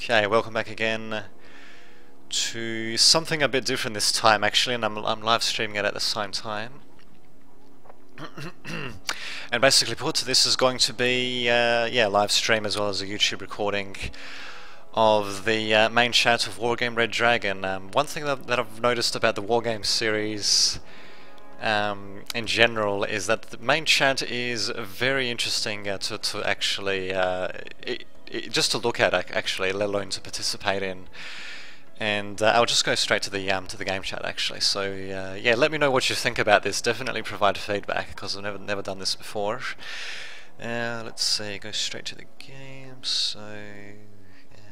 Okay, welcome back again to something a bit different this time actually, and I'm live streaming it at the same time. And basically put, this is going to be live stream as well as a YouTube recording of the main chat of Wargame Red Dragon. One thing that I've noticed about the Wargame series in general is that the main chat is very interesting to actually just to look at actually, let alone to participate in. And I'll just go straight to the game chat actually. So yeah, let me know what you think about this. Definitely provide feedback because I've never done this before. Let's see, go straight to the game. So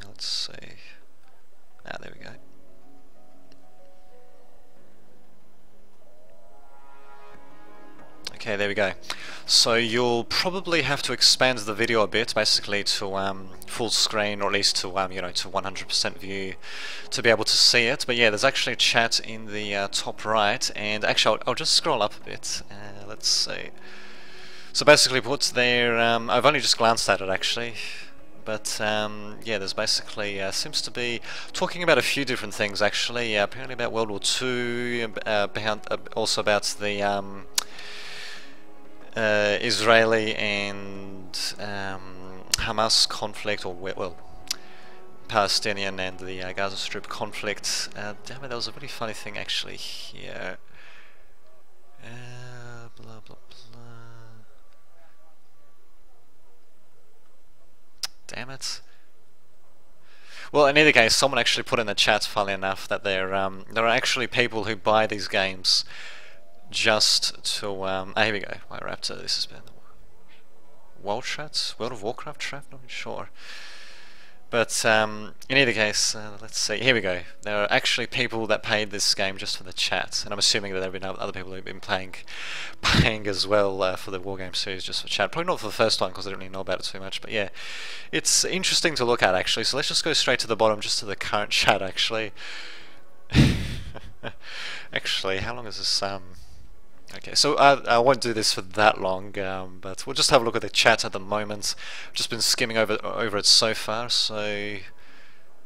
let's see. There we go. Okay, there we go. So you'll probably have to expand the video a bit, basically to full screen, or at least to to 100% view, to be able to see it. But yeah, there's actually a chat in the top right, and actually I'll just scroll up a bit. Let's see. So basically, what's there? I've only just glanced at it actually, but yeah, there's basically seems to be talking about a few different things actually. Apparently about World War II, also about the Israeli and Hamas conflict, or well, Palestinian and the Gaza Strip conflict. Damn it, that was a really funny thing actually here. Blah blah blah. Damn it. Well, in either case, someone actually put in the chat, funnily enough, that there are actually people who buy these games just to here we go. My Raptor. This has been World of Warcraft chat. Not sure, but in either case, let's see. Here we go. There are actually people that paid this game just for the chat, and I'm assuming that there have been other people who've been paying as well for the Wargame series just for chat. Probably not for the first one because I don't really know about it too much. But yeah, it's interesting to look at actually. So let's just go straight to the bottom, just to the current chat actually. Actually, how long is this? Okay, so I won't do this for that long, but we'll just have a look at the chat at the moment. I've just been skimming over it so far, so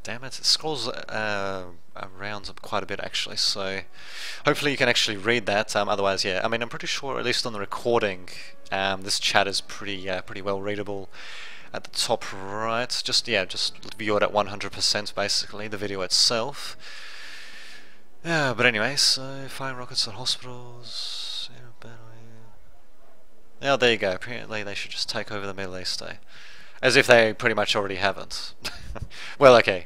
damn it, it scrolls around quite a bit actually, so hopefully you can actually read that. Otherwise, yeah, I mean, I'm pretty sure, at least on the recording, this chat is pretty well readable. At the top right, just view it at 100% basically, the video itself. But anyway, so firing rockets at hospitals. Oh, there you go. Apparently they should just take over the Middle East, eh? As if they pretty much already haven't. Well, okay.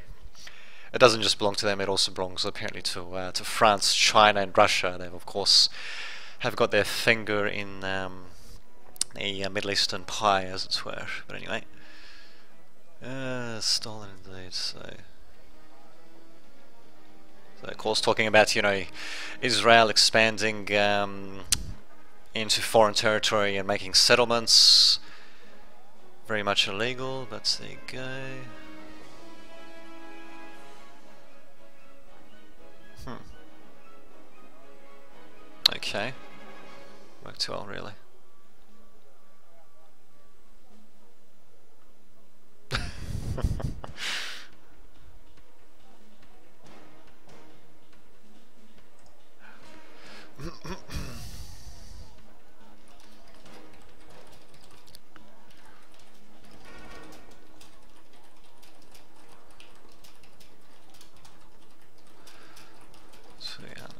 It doesn't just belong to them, it also belongs apparently to France, China and Russia. They've of course have got their finger in the Middle Eastern pie, as it were. But anyway. Stolen indeed, so of course talking about, Israel expanding into foreign territory and making settlements. Very much illegal, but there you go. Okay. Worked too well, really.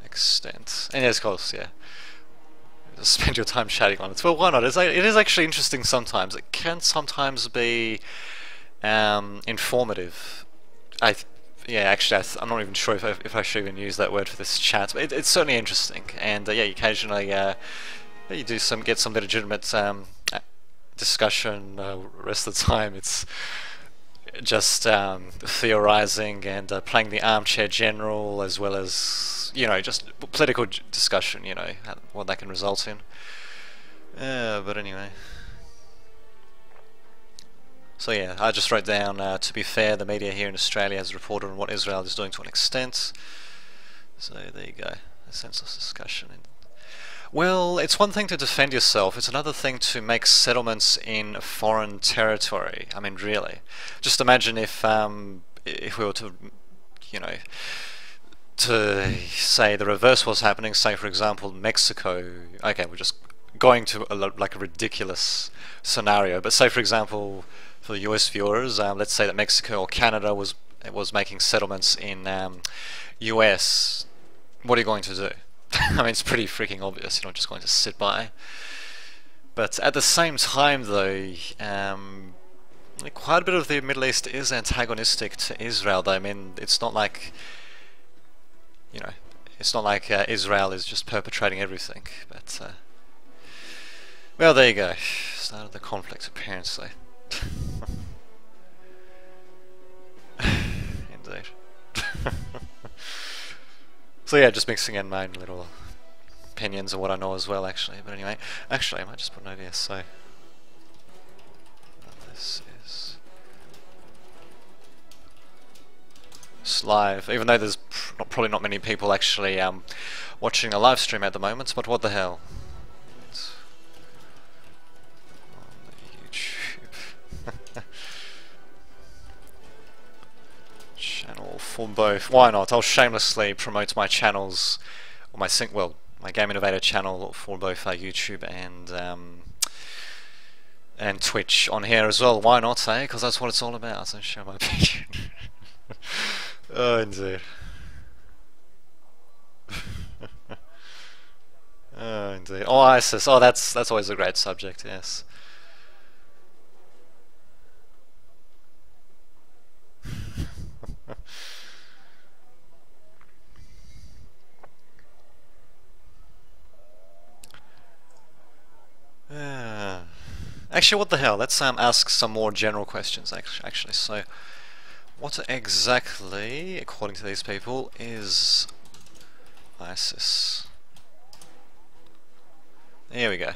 Extent, and yes, of course, yeah. Just spend your time chatting on it. Well, why not? It is actually interesting sometimes. It can sometimes be informative. Actually, I'm not even sure if I should even use that word for this chat, but it's certainly interesting. And yeah, occasionally you do get some legitimate discussion. Rest of the time, it's just theorizing and playing the armchair general, as well as just political discussion. What that can result in. But anyway. So yeah, I just wrote down, to be fair, the media here in Australia has reported on what Israel is doing to an extent. So there you go, a senseless discussion. Well, it's one thing to defend yourself, it's another thing to make settlements in foreign territory. I mean, really. Just imagine if if we were to, you know, to say the reverse was happening, say for example Mexico, okay, we're just going to like a ridiculous scenario, but say for example for the US viewers, let's say that Mexico or Canada was making settlements in US, what are you going to do? I mean, it's pretty freaking obvious, you're not just going to sit by. But at the same time though, quite a bit of the Middle East is antagonistic to Israel though. I mean, it's not like, you know, it's not like Israel is just perpetrating everything, but well, there you go. Started the conflict apparently. Indeed. So yeah, just mixing in my own little opinions of what I know as well, actually. But anyway, actually, I might just put an OBS. So this is live, even though there's probably not many people actually watching a live stream at the moment. But what the hell? It's on YouTube. Channel for both. Why not? I'll shamelessly promote my channels, or my Game Innovator channel for both YouTube and Twitch on here as well. Why not, eh? Because that's what it's all about. So show my opinion. Oh, indeed. Oh, indeed. Oh, ISIS. Oh, that's always a great subject. Yes. Actually, what the hell? Let's ask some more general questions. Actually, so what exactly, according to these people, is ISIS? There we go.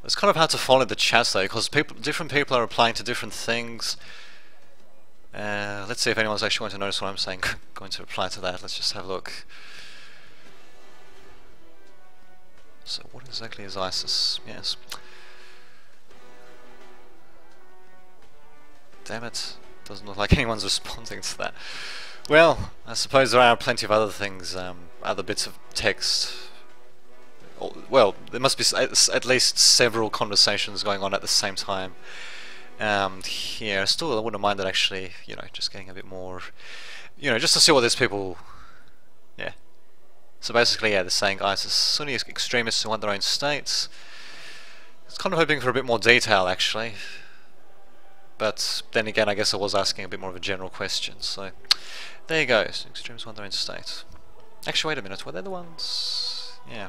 It's kind of hard to follow the chat though, because different people are replying to different things. Let's see if anyone's actually going to notice what I'm saying. Going to reply to that. Let's just have a look. So, what exactly is ISIS? Yes. Damn it. Doesn't look like anyone's responding to that. Well, I suppose there are plenty of other things, other bits of text. Well, there must be at least several conversations going on at the same time. Here, still, I wouldn't mind that actually, you know, just getting a bit more, you know, just to see what these people, yeah. So basically, yeah, they're saying ISIS, Sunni extremists who want their own states. It's kind of hoping for a bit more detail, actually. But then again, I guess I was asking a bit more of a general question, so there you go. Extremists want their own state. Actually, wait a minute, were they the ones? Yeah.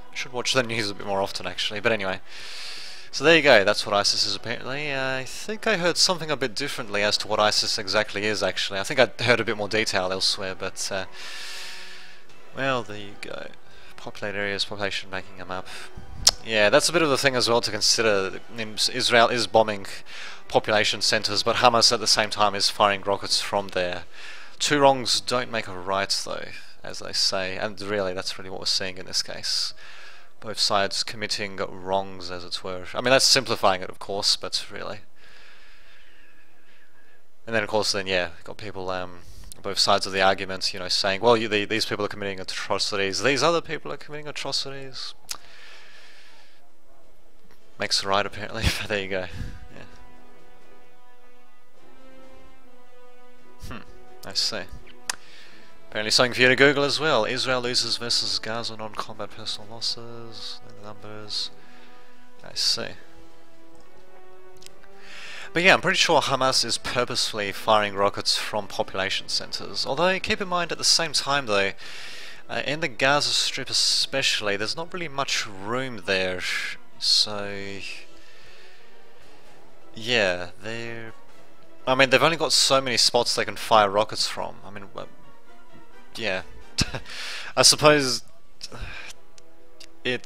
I should watch the news a bit more often, actually, but anyway. So there you go, that's what ISIS is apparently. I think I heard something a bit differently as to what ISIS exactly is, actually. I think I heard a bit more detail elsewhere, but well, there you go. Populated areas, population making them up. Yeah, that's a bit of a thing as well to consider. Israel is bombing population centres, but Hamas at the same time is firing rockets from there. Two wrongs don't make a right, though, as they say, and really, that's really what we're seeing in this case. Both sides committing wrongs, as it were. I mean, that's simplifying it, of course, but really. And then, of course, yeah, got people, both sides of the argument, you know, saying, well, these people are committing atrocities, these other people are committing atrocities. Makes it right, apparently, but there you go. Yeah. I see. Apparently something for you to Google as well. Israel loses versus Gaza non-combat personal losses. The numbers. I see. But yeah, I'm pretty sure Hamas is purposefully firing rockets from population centres. Although, keep in mind at the same time though, in the Gaza Strip especially, there's not really much room there. So yeah, I mean, they've only got so many spots they can fire rockets from. I mean, yeah. I suppose they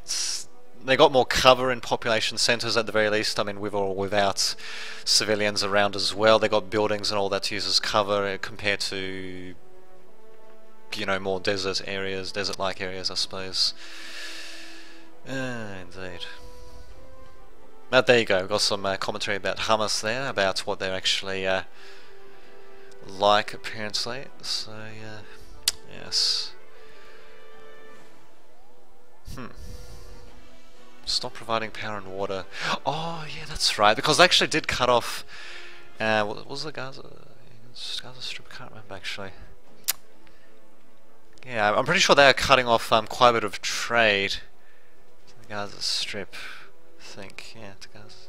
got more cover in population centres at the very least. I mean, with or without civilians around as well. They got buildings and all that to use as cover compared to, you know, more desert areas, desert-like areas, I suppose. Indeed. But there you go, we've got some commentary about Hamas there, about what they're actually like, apparently. So, yes. Stop providing power and water. Oh, yeah, that's right. Because they actually did cut off. What was the Gaza Strip? I can't remember actually. Yeah, I'm pretty sure they are cutting off quite a bit of trade to the Gaza Strip. I think, yeah, to Gaza.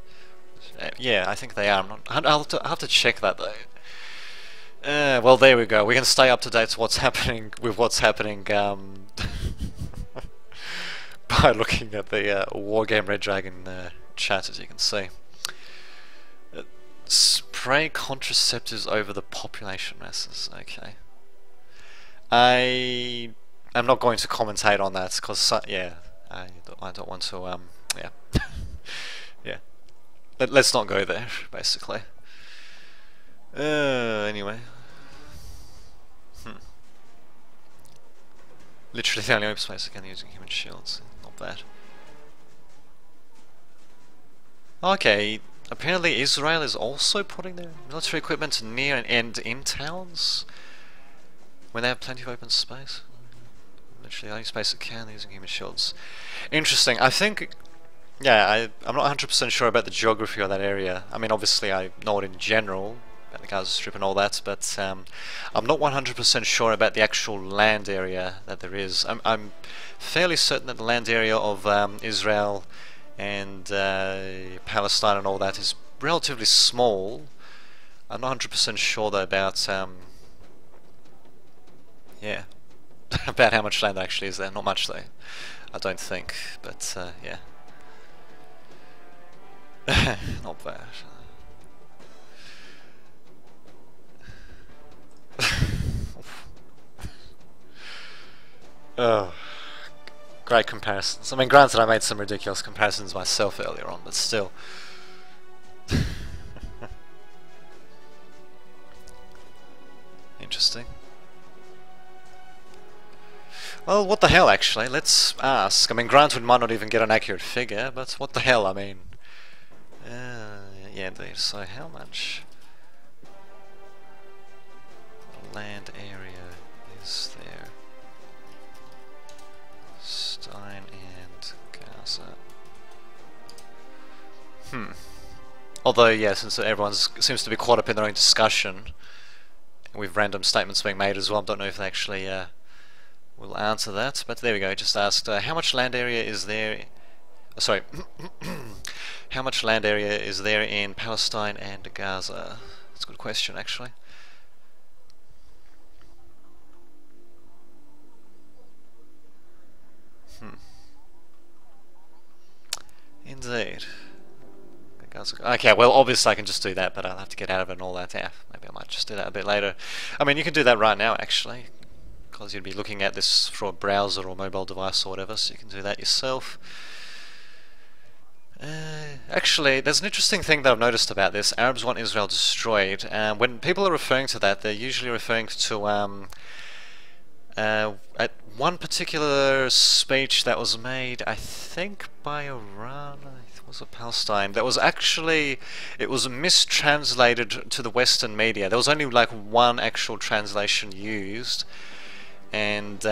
Yeah, I think they are. I'll have to check that though. Well, there we go. We can stay up to date to what's happening with what's happening by looking at the Wargame Red Dragon chat, as you can see. Spray contraceptives over the population masses. Okay. I'm not going to commentate on that because yeah, I don't want to yeah. Yeah. Let's not go there, basically. Anyway. Literally the only open space again using human shields. Not bad. Okay, apparently Israel is also putting their military equipment near and in towns when they have plenty of open space. Literally the only space it can, they're using human shields. Interesting. I think, yeah, I'm not 100% sure about the geography of that area. I mean, obviously I know it in general, about the Gaza Strip and all that, but I'm not 100% sure about the actual land area that there is. I'm fairly certain that the land area of Israel and Palestine and all that is relatively small. I'm not 100% sure though about yeah, about how much land actually is there. Not much though, I don't think, but yeah. Not bad. Oh, great comparisons. I mean, granted I made some ridiculous comparisons myself earlier on, but still. Interesting. Well, what the hell, actually? Let's ask. I mean, granted, we might not even get an accurate figure, but what the hell, I mean... yeah, indeed. So, how much land area is there? Stein and Gaza. Although, yeah, since everyone seems to be caught up in their own discussion, with random statements being made as well, I don't know if they actually will answer that. But there we go. Just asked, how much land area is there? Sorry, how much land area is there in Palestine and Gaza? That's a good question, actually. Indeed. Okay, well, obviously I can just do that, but I'll have to get out of it and all that. Yeah, maybe I might just do that a bit later. I mean, you can do that right now, actually, because you'd be looking at this through a browser or mobile device or whatever, so you can do that yourself. Actually, there's an interesting thing that I've noticed about this. Arabs want Israel destroyed. When people are referring to that, they're usually referring to at one particular speech that was made, I think, by Iran. Was it Palestine? That was actually, it was mistranslated to the Western media. There was only like one actual translation used, and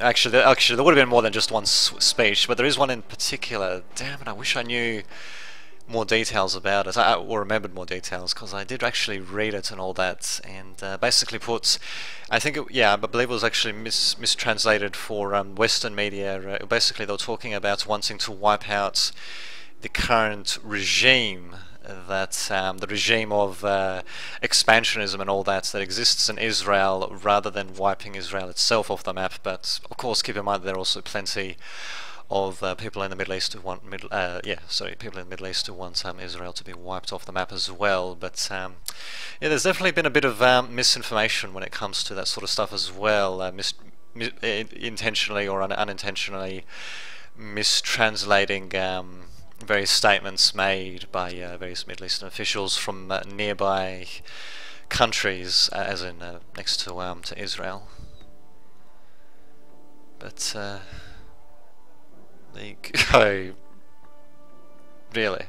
actually there would have been more than just one speech, but there is one in particular. Damn it! I wish I knew more details about it, or remembered more details, because I did actually read it and all that, and basically put, I think, I believe it was actually mistranslated for Western media. Basically, they were talking about wanting to wipe out the current regime, that the regime of expansionism and all that exists in Israel, rather than wiping Israel itself off the map. But of course, keep in mind there are also plenty of people in the Middle East who want people in the Middle East who want Israel to be wiped off the map as well. But yeah, there's definitely been a bit of misinformation when it comes to that sort of stuff as well, intentionally or unintentionally mistranslating various statements made by various Middle Eastern officials from nearby countries, as in next to Israel. But there you go. Really?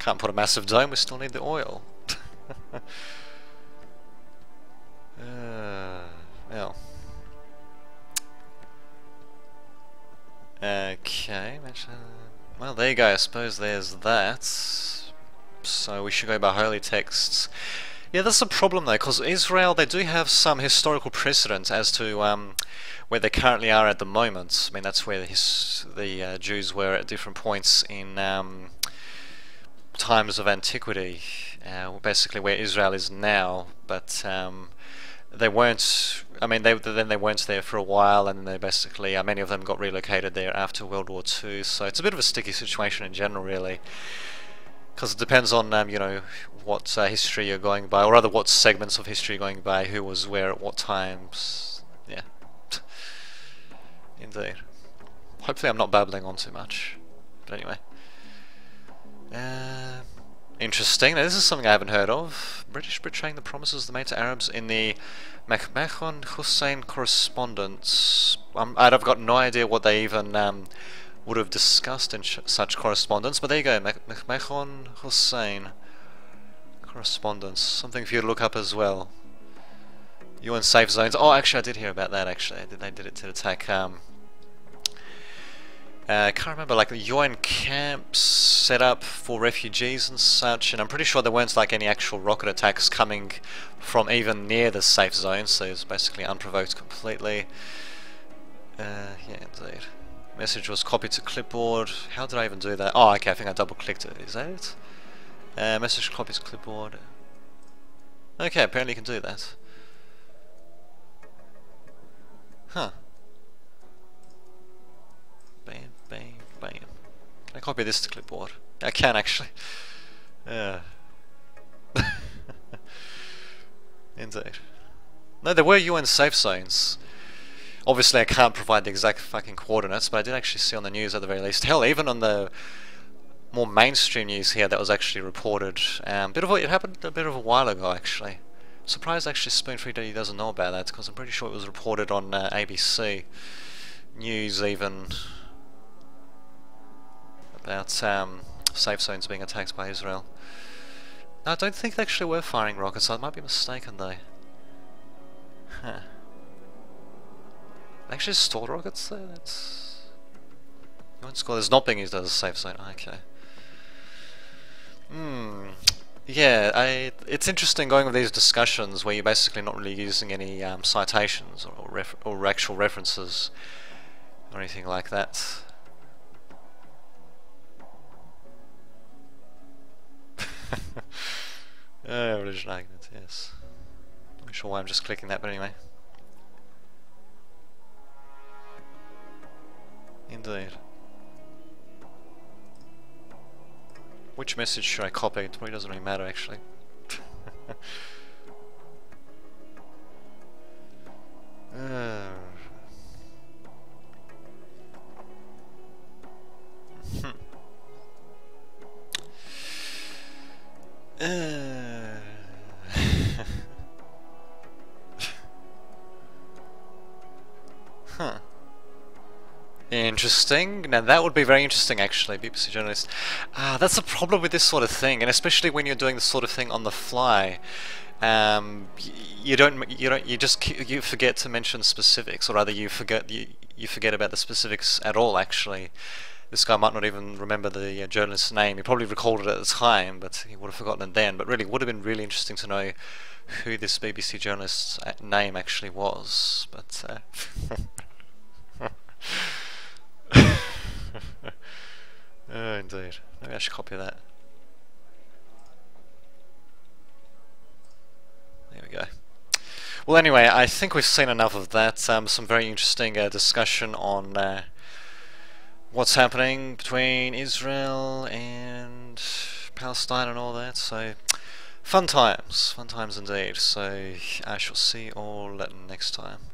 Can't put a massive dome, we still need the oil. Well. Okay, well there you go, I suppose there's that. So we should go by holy texts. Yeah, that's a problem though, because Israel, they do have some historical precedent as to where they currently are at the moment. I mean, that's where the Jews were at different points in times of antiquity, basically where Israel is now, but they weren't. I mean, then they weren't there for a while, and they basically many of them got relocated there after World War II. So it's a bit of a sticky situation in general, really, because it depends on you know, what history you're going by, or rather what segments of history you're going by, who was where at what times. Yeah, indeed. Hopefully, I'm not babbling on too much, but anyway. Interesting. Now, this is something I haven't heard of. British betraying the promises they made to Arabs in the Hussein correspondence. I've got no idea what they even would have discussed in such correspondence, but there you go. Hussein correspondence. Something for you to look up as well. UN safe zones. Oh, actually, I did hear about that. Actually, they did it to attack. I can't remember, like the UN camps set up for refugees and such, and I'm pretty sure there weren't like any actual rocket attacks coming from even near the safe zone, so it's basically unprovoked completely. Yeah, indeed. Message was copied to clipboard. How did I even do that? Oh, okay, I think I double clicked it. Is that it? Message copies clipboard. Okay, apparently you can do that. Huh. Bam, bam, bam. Can I copy this to clipboard? I can actually. Indeed. No, there were UN safe zones. Obviously I can't provide the exact fucking coordinates, but I did actually see on the news at the very least. Hell, even on the more mainstream news here that was actually reported. It happened a bit of a while ago actually. Surprised actually Spoon-Free Daddy doesn't know about that, because I'm pretty sure it was reported on ABC News even. About safe zones being attacked by Israel. No, I don't think they actually were firing rockets, so I might be mistaken though. Huh. They actually stored rockets there? That's... You won't score. There's not being used as a safe zone. Okay. Yeah, it's interesting going with these discussions where you're basically not really using any citations or actual references or anything like that. Religion argument, yes. Not sure why I'm just clicking that, but anyway. Indeed. Which message should I copy? It probably doesn't really matter actually. Huh. Interesting. Now that would be very interesting actually, BBC journalist. That's the problem with this sort of thing, and especially when you're doing this sort of thing on the fly. You forget to mention specifics, or rather you forget about the specifics at all actually. This guy might not even remember the journalist's name. He probably recalled it at the time, but he would have forgotten it then. But really, it would have been really interesting to know who this BBC journalist's name actually was. But oh, indeed. Maybe I should copy that. There we go. Well, anyway, I think we've seen enough of that. Some very interesting discussion on what's happening between Israel and Palestine and all that. So, fun times indeed. So, I shall see you all next time.